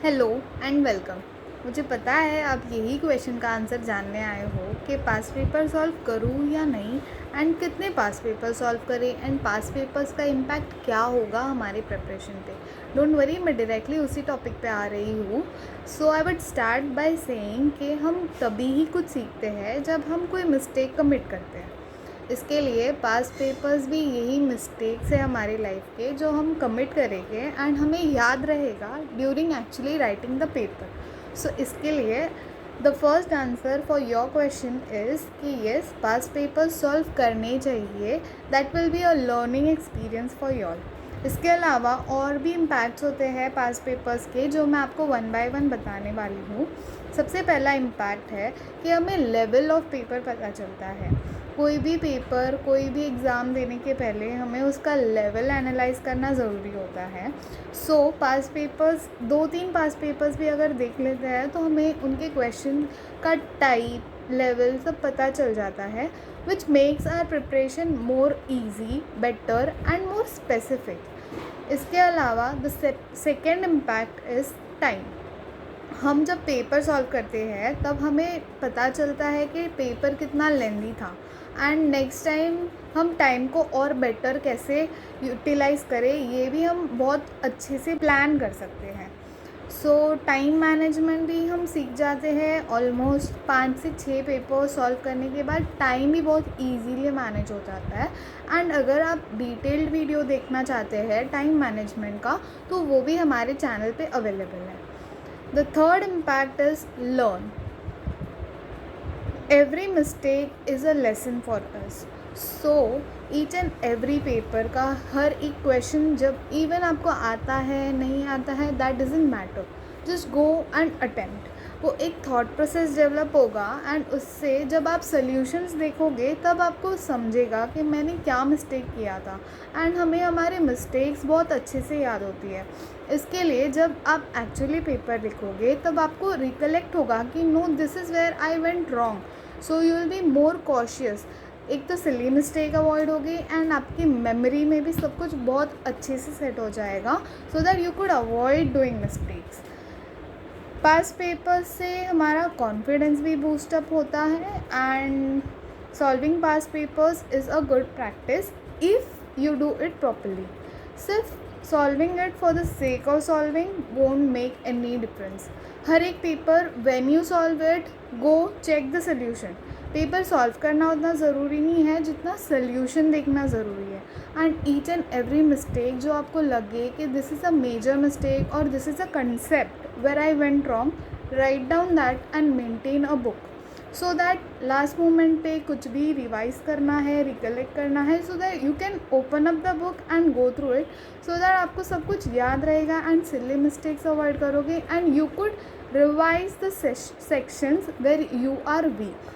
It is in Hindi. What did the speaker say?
Hello and welcome. मुझे पता है आप यही क्वेश्चन का आंसर जानने आए हो कि पास पेपर सॉल्व करूँ या नहीं, एंड कितने पास पेपर सॉल्व करें, एंड पास पेपर्स का इम्पैक्ट क्या होगा हमारे प्रिपरेशन पे। डोंट वरी, मैं डायरेक्टली उसी टॉपिक पे आ रही हूँ। So I would start by saying कि हम तभी ही कुछ सीखते हैं जब हम कोई मिस्टेक कमिट करते हैं। इसके लिए पास पेपर्स भी यही मिस्टेक्स है हमारी लाइफ के जो हम कमिट करेंगे एंड हमें याद रहेगा during actually writing the paper. So इसके लिए the first answer for your question is कि येस, पास पेपर्स सॉल्व करने चाहिए। That will be a learning experience for your. इसके अलावा और भी इम्पैक्ट्स होते हैं पास पेपर्स के जो मैं आपको वन बाय वन बताने वाली हूँ। सबसे पहला इम्पैक्ट है कि हमें लेवल ऑफ पेपर पता चलता है। कोई भी पेपर, कोई भी एग्ज़ाम देने के पहले हमें उसका लेवल एनालाइज करना ज़रूरी होता है। सो पास पेपर्स, 2-3 पास पेपर्स भी अगर देख लेते हैं तो हमें उनके क्वेश्चन का टाइप, लेवल सब पता चल जाता है, which makes our preparation more easy, better and more specific. इसके अलावा the second impact is time. हम जब पेपर सॉल्व करते हैं तब हमें पता चलता है कि पेपर कितना लेंदी था, एंड नेक्स्ट टाइम हम टाइम को और बेटर कैसे यूटिलाइज़ करें ये भी हम बहुत अच्छे से प्लान कर सकते हैं। सो टाइम मैनेजमेंट भी हम सीख जाते हैं। ऑलमोस्ट 5 से 6 पेपर सॉल्व करने के बाद टाइम भी बहुत ईजीली मैनेज हो जाता है। एंड अगर आप डिटेल्ड वीडियो देखना चाहते हैं टाइम मैनेजमेंट का तो वो भी हमारे चैनल पे अवेलेबल है। The third impact is learn. Every mistake is a lesson for us. So each and every paper का हर एक क्वेश्चन जब इवन आपको आता है नहीं आता है, that doesn't matter. Just go and attempt. वो एक थॉट प्रोसेस डेवलप होगा एंड उससे जब आप सॉल्यूशंस देखोगे तब आपको समझेगा कि मैंने क्या मिस्टेक किया था, एंड हमें हमारे मिस्टेक्स बहुत अच्छे से याद होती है। इसके लिए जब आप एक्चुअली पेपर लिखोगे तब आपको रिकलेक्ट होगा कि no, this is where I went wrong. So you will be more cautious. एक तो सिली मिस्टेक अवॉइड होगी एंड आपकी मेमोरी में भी सब कुछ बहुत अच्छे से सेट हो जाएगा, so that you could avoid doing mistakes. Past paper से हमारा कॉन्फिडेंस भी बूस्टअप होता है, and solving past papers is a good practice if you do it properly. सिर्फ solving it for the sake of solving won't make any difference. हर एक paper when you solve it, go check the solution. Paper solve करना उतना ज़रूरी नहीं है जितना सोल्यूशन देखना ज़रूरी है। And each and every mistake जो आपको लगे कि this is a major mistake और this is a concept where I went wrong, right down that and maintain a book, so that last moment पे कुछ भी रिवाइज करना है, रिकलेक्ट करना है, so that you can open up the book and go through it, so that आपको सब कुछ याद रहेगा एंड सिली मिस्टेक्स अवॉइड करोगे and you could revise the sections where you are week.